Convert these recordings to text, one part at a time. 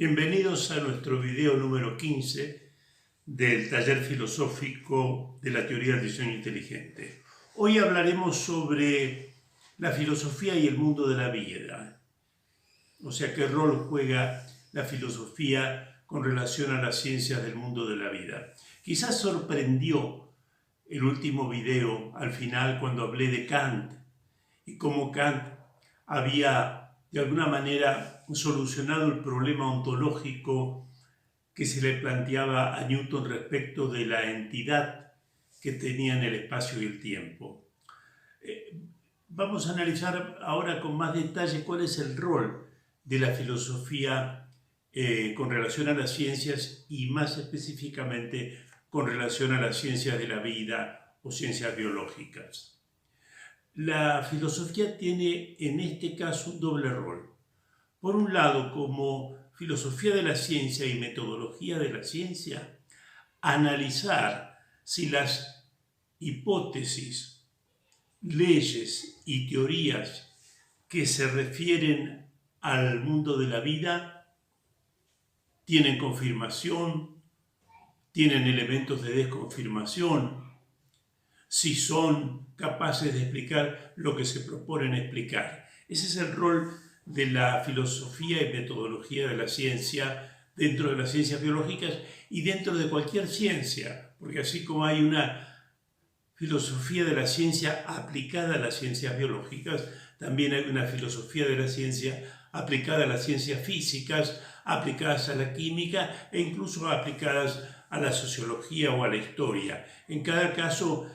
Bienvenidos a nuestro video número 15 del taller filosófico de la teoría del diseño inteligente. Hoy hablaremos sobre la filosofía y el mundo de la vida. O sea, qué rol juega la filosofía con relación a las ciencias del mundo de la vida. Quizás sorprendió el último video al final cuando hablé de Kant y cómo Kant había de alguna manera solucionado el problema ontológico que se le planteaba a Newton respecto de la entidad que tenía en el espacio y el tiempo. Vamos a analizar ahora con más detalle cuál es el rol de la filosofía con relación a las ciencias y más específicamente con relación a las ciencias de la vida o ciencias biológicas. La filosofía tiene en este caso un doble rol. Por un lado, como filosofía de la ciencia y metodología de la ciencia, analizar si las hipótesis, leyes y teorías que se refieren al mundo de la vida tienen confirmación, tienen elementos de desconfirmación, si son capaces de explicar lo que se proponen explicar. Ese es el rol de la filosofía y metodología de la ciencia dentro de las ciencias biológicas y dentro de cualquier ciencia, porque así como hay una filosofía de la ciencia aplicada a las ciencias biológicas, también hay una filosofía de la ciencia aplicada a las ciencias físicas, aplicadas a la química e incluso aplicadas a la sociología o a la historia. En cada caso,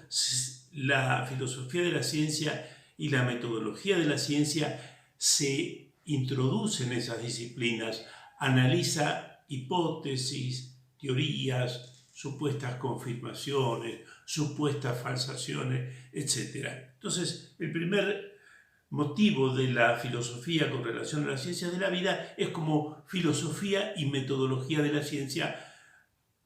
la filosofía de la ciencia y la metodología de la ciencia se introduce en esas disciplinas, analiza hipótesis, teorías, supuestas confirmaciones, supuestas falsaciones, etc. Entonces, el primer motivo de la filosofía con relación a las ciencias de la vida es como filosofía y metodología de la ciencia,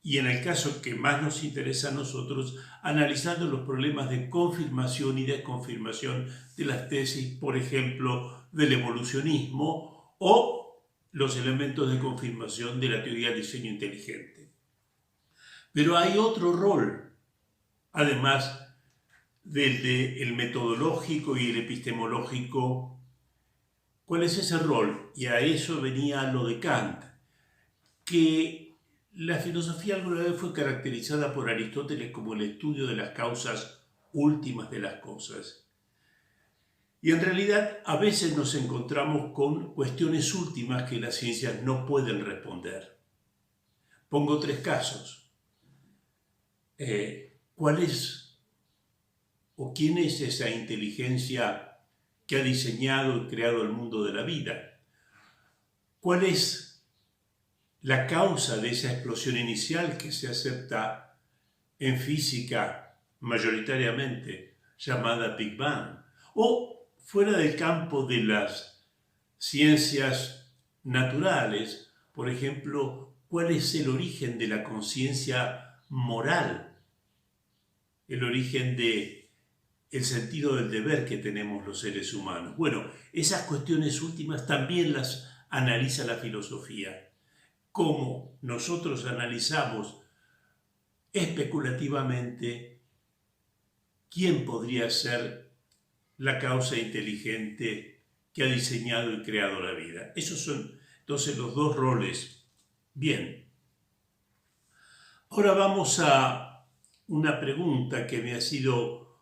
y en el caso que más nos interesa a nosotros, analizando los problemas de confirmación y desconfirmación de las tesis, por ejemplo, del evolucionismo o los elementos de confirmación de la teoría del diseño inteligente. Pero hay otro rol, además del metodológico y el epistemológico. ¿Cuál es ese rol? Y a eso venía lo de Kant, que la filosofía alguna vez fue caracterizada por Aristóteles como el estudio de las causas últimas de las cosas. Y en realidad a veces nos encontramos con cuestiones últimas que las ciencias no pueden responder. Pongo tres casos. ¿Cuál es o quién es esa inteligencia que ha diseñado y creado el mundo de la vida? ¿Cuál es la causa de esa explosión inicial que se acepta en física mayoritariamente, llamada Big Bang? O fuera del campo de las ciencias naturales, por ejemplo, ¿cuál es el origen de la conciencia moral? El origen del sentido del deber que tenemos los seres humanos. Bueno, esas cuestiones últimas también las analiza la filosofía. Cómo nosotros analizamos especulativamente quién podría ser la causa inteligente que ha diseñado y creado la vida. Esos son entonces los dos roles. Bien. Ahora vamos a una pregunta que me ha sido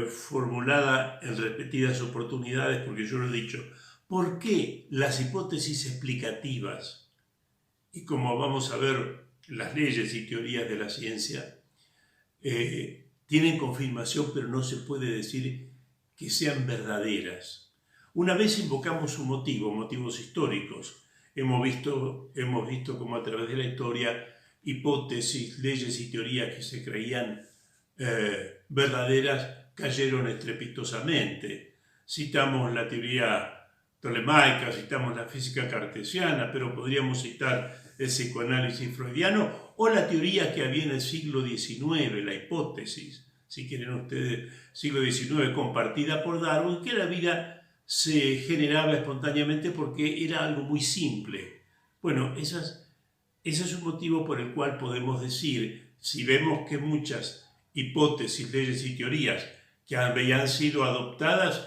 formulada en repetidas oportunidades, porque yo lo he dicho. ¿Por qué las hipótesis explicativas, y como vamos a ver las leyes y teorías de la ciencia, tienen confirmación, pero no se puede decir que sean verdaderas? Una vez invocamos un motivo, motivos históricos. Hemos visto cómo a través de la historia hipótesis, leyes y teorías que se creían verdaderas cayeron estrepitosamente. Citamos la teoría tolemaica, citamos la física cartesiana, pero podríamos citar el psicoanálisis freudiano o la teoría que había en el siglo XIX, la hipótesis, si quieren ustedes, siglo XIX, compartida por Darwin, que la vida se generaba espontáneamente porque era algo muy simple. Bueno, ese es un motivo por el cual podemos decir, si vemos que muchas hipótesis, leyes y teorías que habían sido adoptadas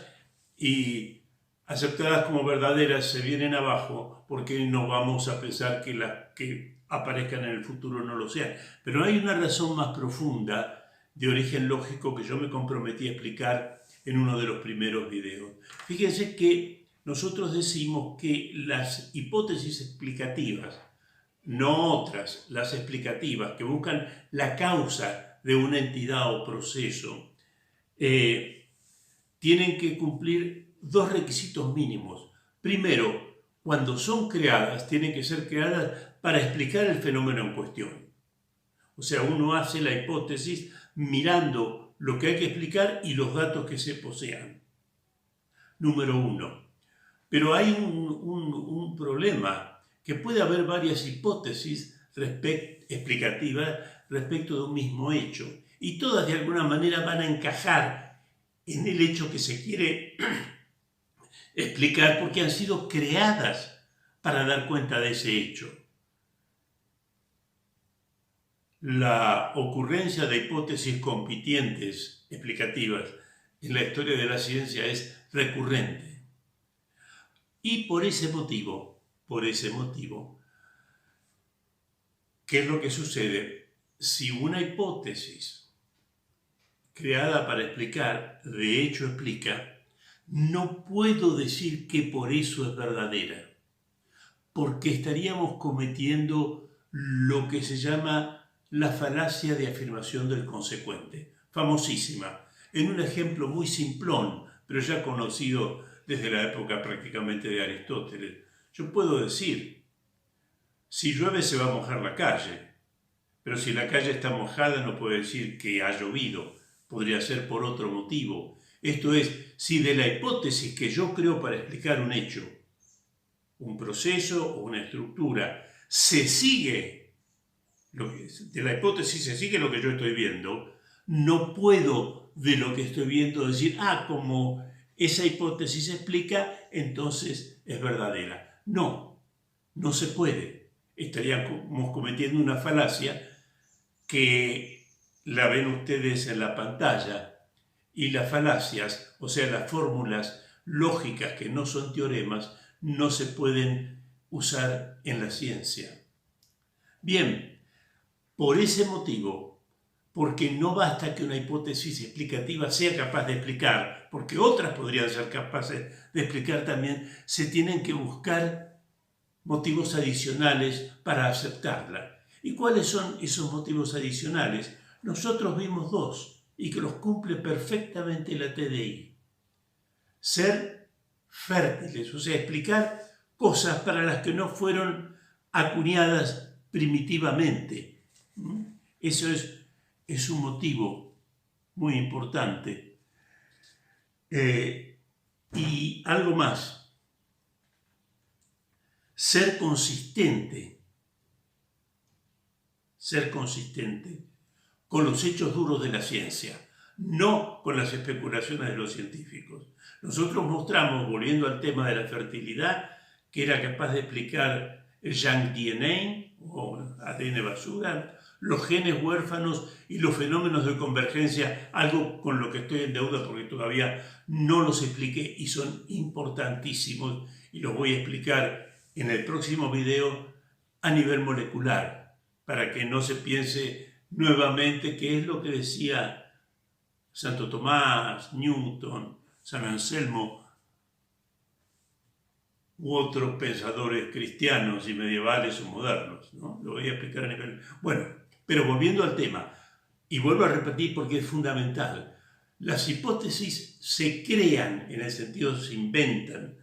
y aceptadas como verdaderas se vienen abajo, porque no vamos a pensar que las que aparezcan en el futuro no lo sean. Pero hay una razón más profunda de origen lógico que yo me comprometí a explicar en uno de los primeros videos. Fíjense que nosotros decimos que las hipótesis explicativas, no otras, las explicativas, que buscan la causa de una entidad o proceso, tienen que cumplir dos requisitos mínimos. Primero, cuando son creadas, tienen que ser creadas para explicar el fenómeno en cuestión. O sea, uno hace la hipótesis mirando lo que hay que explicar y los datos que se posean. Número uno. Pero hay un problema, que puede haber varias hipótesis explicativas respecto de un mismo hecho, y todas de alguna manera van a encajar en el hecho que se quiere explicar porque han sido creadas para dar cuenta de ese hecho. La ocurrencia de hipótesis compitientes explicativas en la historia de la ciencia es recurrente. Y por ese motivo, ¿qué es lo que sucede? Si una hipótesis creada para explicar, de hecho explica, no puedo decir que por eso es verdadera, porque estaríamos cometiendo lo que se llama la falacia de afirmación del consecuente, famosísima, en un ejemplo muy simplón, pero ya conocido desde la época prácticamente de Aristóteles. Yo puedo decir, si llueve se va a mojar la calle, pero si la calle está mojada no puedo decir que ha llovido, podría ser por otro motivo. Esto es, si de la hipótesis que yo creo para explicar un hecho, un proceso o una estructura, de la hipótesis se sigue lo que yo estoy viendo, no puedo de lo que estoy viendo decir, como esa hipótesis explica, entonces es verdadera. No, no se puede. Estaríamos cometiendo una falacia que la ven ustedes en la pantalla, y las falacias, o sea, las fórmulas lógicas que no son teoremas, no se pueden usar en la ciencia. Bien, por ese motivo, porque no basta que una hipótesis explicativa sea capaz de explicar, porque otras podrían ser capaces de explicar también, se tienen que buscar motivos adicionales para aceptarla. ¿Y cuáles son esos motivos adicionales? Nosotros vimos dos, y que los cumple perfectamente la TDI. Ser fértiles, o sea, explicar cosas para las que no fueron acuñadas primitivamente. Eso es un motivo muy importante. Y algo más, ser consistente con los hechos duros de la ciencia, no con las especulaciones de los científicos. Nosotros mostramos, volviendo al tema de la fertilidad, que era capaz de explicar el junk DNA o ADN basura, los genes huérfanos y los fenómenos de convergencia, algo con lo que estoy en deuda porque todavía no los expliqué y son importantísimos y los voy a explicar en el próximo video a nivel molecular, para que no se piense nuevamente qué es lo que decía Santo Tomás, Newton, San Anselmo u otros pensadores cristianos y medievales o modernos, ¿no? Lo voy a explicar a nivel... Bueno, pero volviendo al tema, y vuelvo a repetir porque es fundamental, las hipótesis se crean, en el sentido se inventan,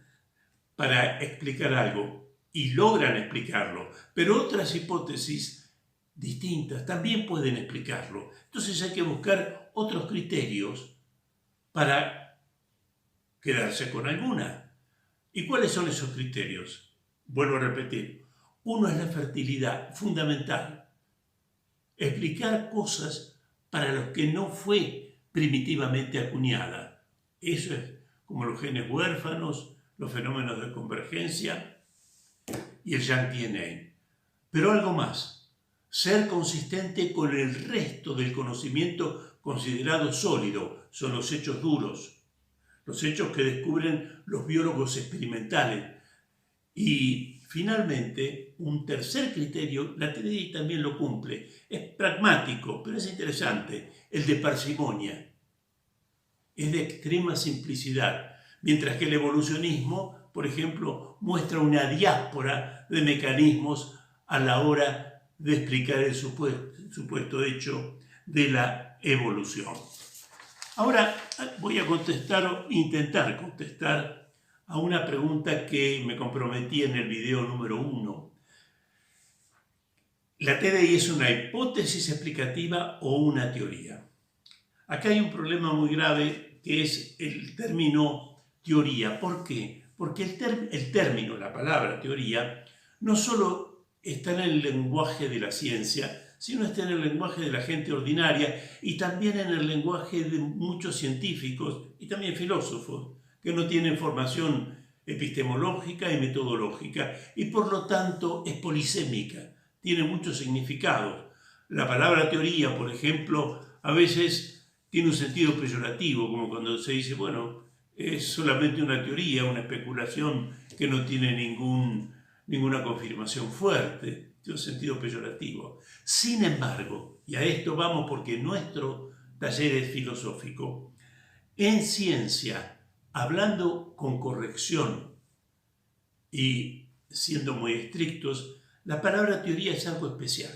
para explicar algo y logran explicarlo, pero otras hipótesis distintas también pueden explicarlo. Entonces hay que buscar otros criterios para quedarse con alguna. ¿Y cuáles son esos criterios? Vuelvo a repetir. Uno es la fertilidad, fundamental. Explicar cosas para los que no fue primitivamente acuñada. Eso es como los genes huérfanos, los fenómenos de convergencia. y el Yang Tianeng. Pero algo más, ser consistente con el resto del conocimiento considerado sólido, son los hechos duros, los hechos que descubren los biólogos experimentales. Y finalmente, un tercer criterio, la TDI también lo cumple, es pragmático, pero es interesante, el de parsimonia, es de extrema simplicidad, mientras que el evolucionismo, por ejemplo, muestra una diáspora de mecanismos a la hora de explicar el supuesto hecho de la evolución. Ahora voy a intentar contestar a una pregunta que me comprometí en el video número 1. ¿La TDI es una hipótesis explicativa o una teoría? Acá hay un problema muy grave que es el término teoría. ¿Por qué? Porque el término, la palabra teoría, no solo está en el lenguaje de la ciencia, sino está en el lenguaje de la gente ordinaria y también en el lenguaje de muchos científicos y también filósofos que no tienen formación epistemológica y metodológica y por lo tanto es polisémica, tiene muchos significados. La palabra teoría, por ejemplo, a veces tiene un sentido peyorativo, como cuando se dice, bueno, es solamente una teoría, una especulación que no tiene ninguna confirmación fuerte, tiene un sentido peyorativo. Sin embargo, y a esto vamos porque nuestro taller es filosófico, en ciencia, hablando con corrección y siendo muy estrictos, la palabra teoría es algo especial.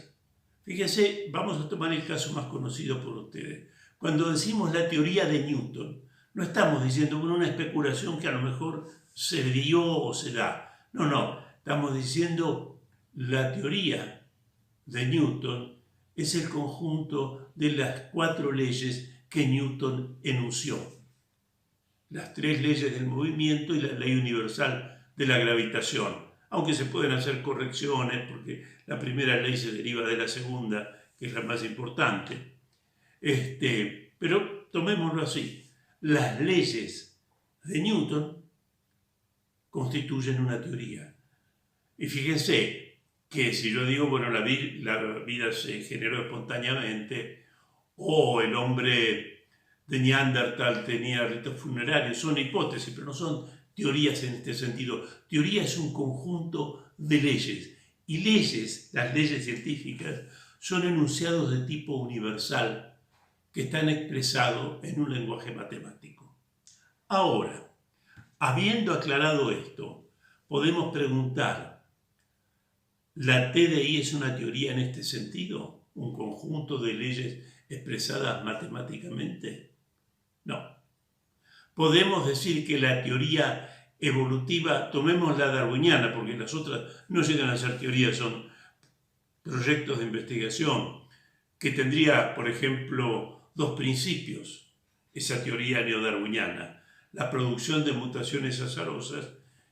Fíjense, vamos a tomar el caso más conocido por ustedes. Cuando decimos la teoría de Newton, no estamos diciendo una especulación que a lo mejor se dio o se da. No, estamos diciendo la teoría de Newton es el conjunto de las 4 leyes que Newton enunció. Las 3 leyes del movimiento y la ley universal de la gravitación. Aunque se pueden hacer correcciones porque la primera ley se deriva de la segunda, que es la más importante. Pero tomémoslo así. Las leyes de Newton constituyen una teoría. Y fíjense que si yo digo, bueno, la vida se generó espontáneamente, o el hombre de Neandertal tenía ritos funerarios, son hipótesis, pero no son teorías en este sentido. Teoría es un conjunto de leyes. Y leyes, las leyes científicas, son enunciados de tipo universal que están expresados en un lenguaje matemático. Ahora, habiendo aclarado esto, podemos preguntar, ¿la TDI es una teoría en este sentido? ¿Un conjunto de leyes expresadas matemáticamente? No. Podemos decir que la teoría evolutiva, tomemos la darwiniana, porque las otras no llegan a ser teorías, son proyectos de investigación, que tendría, por ejemplo, 2 principios, esa teoría neodarwiniana, la producción de mutaciones azarosas,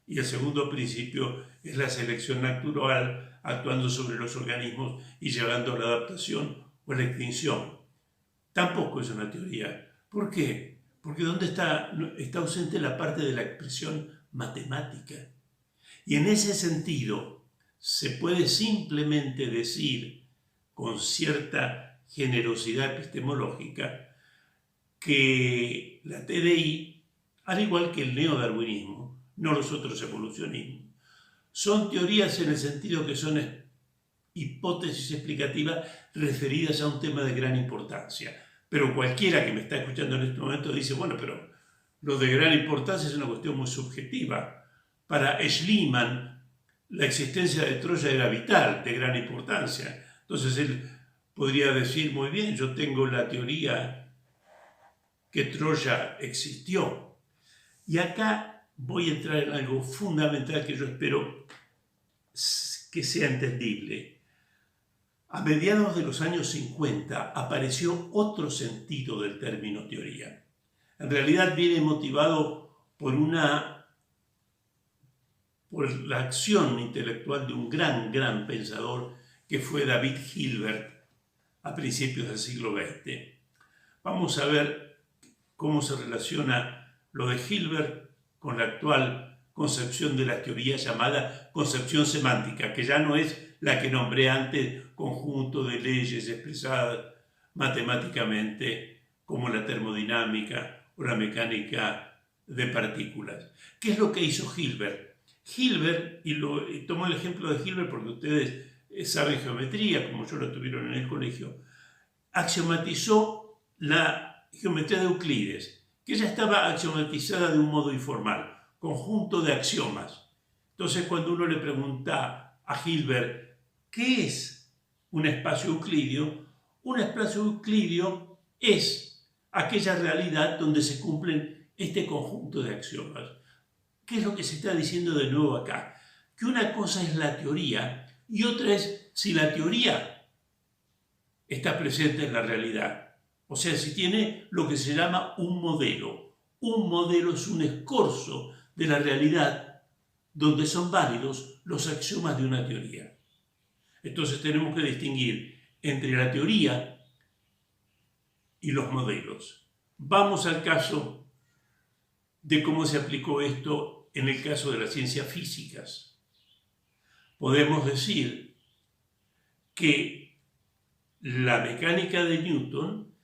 y el segundo principio es la selección natural actuando sobre los organismos y llevando a la adaptación o a la extinción. Tampoco es una teoría. ¿Por qué? Porque ¿dónde está ausente la parte de la expresión matemática? Y en ese sentido se puede simplemente decir con cierta generosidad epistemológica que la TDI, al igual que el neodarwinismo, no los otros evolucionismos, son teorías en el sentido que son hipótesis explicativas referidas a un tema de gran importancia. Pero cualquiera que me está escuchando en este momento dice, bueno, pero lo de gran importancia es una cuestión muy subjetiva. Para Schliemann, la existencia de Troya era vital, de gran importancia. Entonces él podría decir, muy bien, yo tengo la teoría que Troya existió. Y acá voy a entrar en algo fundamental que yo espero que sea entendible. A mediados de los años 50 apareció otro sentido del término teoría. En realidad viene motivado por la acción intelectual de un gran pensador que fue David Hilbert a principios del siglo XX. Vamos a ver cómo se relaciona lo de Hilbert con la actual concepción de la teoría llamada concepción semántica, que ya no es la que nombré antes, conjunto de leyes expresadas matemáticamente, como la termodinámica o la mecánica de partículas. ¿Qué es lo que hizo Hilbert? Hilbert, y tomo el ejemplo de Hilbert porque ustedes saben geometría, como yo lo tuvieron en el colegio, axiomatizó la geometría de Euclides, que ya estaba axiomatizada de un modo informal, conjunto de axiomas. Entonces, cuando uno le pregunta a Hilbert ¿qué es un espacio euclidio? Un espacio euclidio es aquella realidad donde se cumplen este conjunto de axiomas. ¿Qué es lo que se está diciendo de nuevo acá? Que una cosa es la teoría y otra es si la teoría está presente en la realidad. O sea, si tiene lo que se llama un modelo. Un modelo es un escorzo de la realidad donde son válidos los axiomas de una teoría. Entonces tenemos que distinguir entre la teoría y los modelos. Vamos al caso de cómo se aplicó esto en el caso de las ciencias físicas. Podemos decir que la mecánica de Newton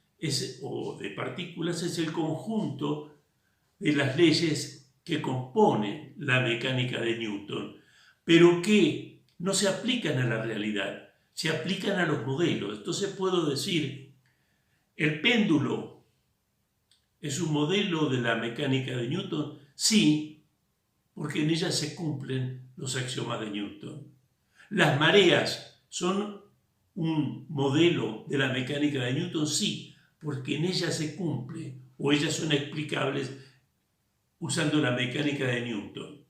o de partículas es el conjunto de las leyes que componen la mecánica de Newton, pero que no se aplican a la realidad, se aplican a los modelos. Entonces puedo decir, ¿el péndulo es un modelo de la mecánica de Newton? Sí, porque en ella se cumplen los axiomas de Newton. ¿Las mareas son un modelo de la mecánica de Newton? Sí, porque en ella se cumple o ellas son explicables usando la mecánica de Newton.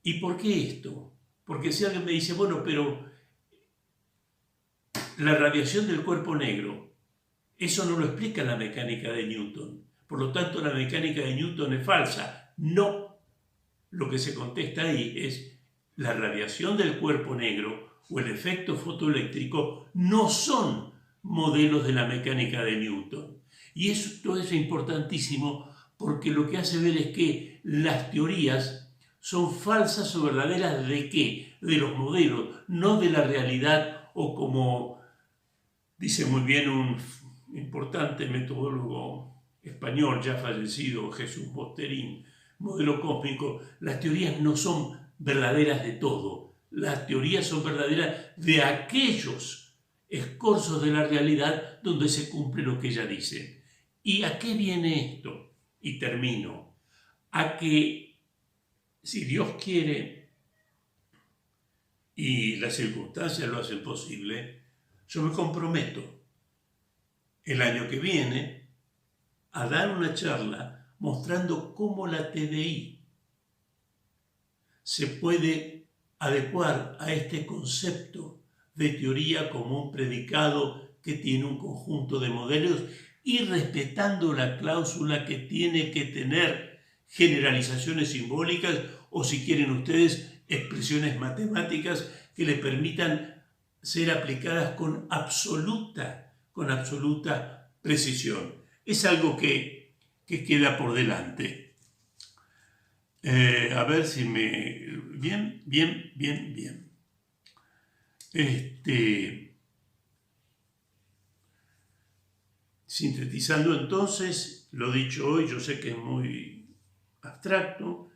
¿Y por qué esto? Porque si alguien me dice, bueno, pero la radiación del cuerpo negro, eso no lo explica la mecánica de Newton. Por lo tanto, la mecánica de Newton es falsa. No. Lo que se contesta ahí es la radiación del cuerpo negro o el efecto fotoeléctrico no son modelos de la mecánica de Newton. Y esto es importantísimo porque lo que hace ver es que las teorías son falsas o verdaderas ¿de qué? De los modelos, no de la realidad, o como dice muy bien un importante metodólogo español ya fallecido, Jesús Bosterín, modelo cósmico, las teorías no son verdaderas de todo, las teorías son verdaderas de aquellos escorzos de la realidad donde se cumple lo que ella dice. ¿Y a qué viene esto? Y termino. A que si Dios quiere y las circunstancias lo hacen posible, yo me comprometo el año que viene a dar una charla mostrando cómo la TDI se puede adecuar a este concepto de teoría como un predicado que tiene un conjunto de modelos y respetando la cláusula que tiene que tener generalizaciones simbólicas o, si quieren ustedes, expresiones matemáticas que le permitan ser aplicadas con absoluta precisión. Es algo que queda por delante. A ver si me... Bien. Sintetizando entonces, lo dicho hoy, yo sé que es muy abstracto,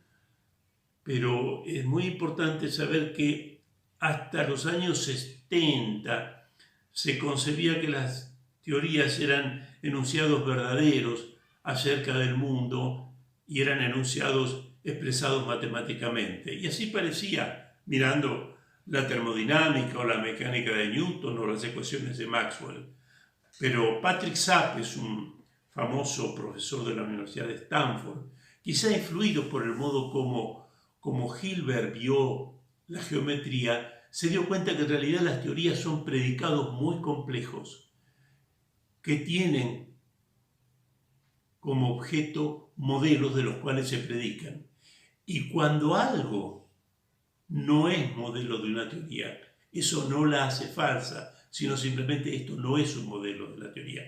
pero es muy importante saber que hasta los años 70 se concebía que las teorías eran enunciados verdaderos acerca del mundo y eran enunciados expresados matemáticamente. Y así parecía mirando la termodinámica o la mecánica de Newton o las ecuaciones de Maxwell. Pero Patrick Zappes, un famoso profesor de la Universidad de Stanford, quizá influido por el modo como Hilbert vio la geometría, se dio cuenta que en realidad las teorías son predicados muy complejos que tienen como objeto modelos de los cuales se predican. Y cuando algo no es modelo de una teoría, eso no la hace falsa, sino simplemente esto no es un modelo de la teoría.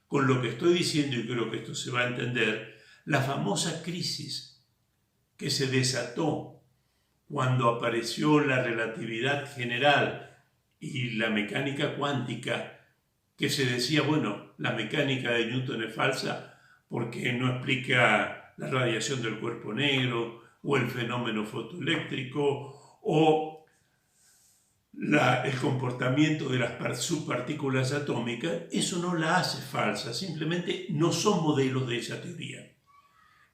Con lo que estoy diciendo, y creo que esto se va a entender, la famosa crisis que se desató cuando apareció la relatividad general y la mecánica cuántica, que se decía, bueno, la mecánica de Newton es falsa porque no explica la radiación del cuerpo negro o el fenómeno fotoeléctrico o el comportamiento de las subpartículas atómicas. Eso no la hace falsa, simplemente no son modelos de esa teoría.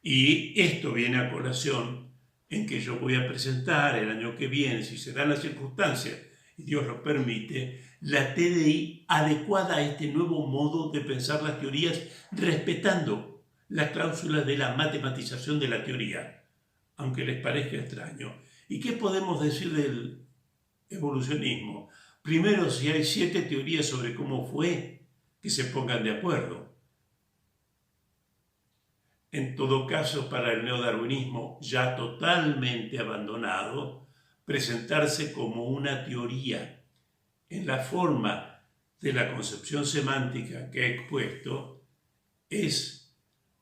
Y esto viene a colación en que yo voy a presentar el año que viene, si se dan las circunstancias y Dios lo permite, la TDI adecuada a este nuevo modo de pensar las teorías, respetando la cláusula de la matematización de la teoría, aunque les parezca extraño. ¿Y qué podemos decir del evolucionismo? Primero, si hay 7 teorías sobre cómo fue, que se pongan de acuerdo. En todo caso, para el neodarwinismo, ya totalmente abandonado, presentarse como una teoría en la forma de la concepción semántica que he expuesto es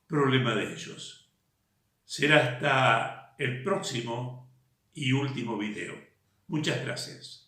problema de ellos. Será hasta el próximo y último video. Muchas gracias.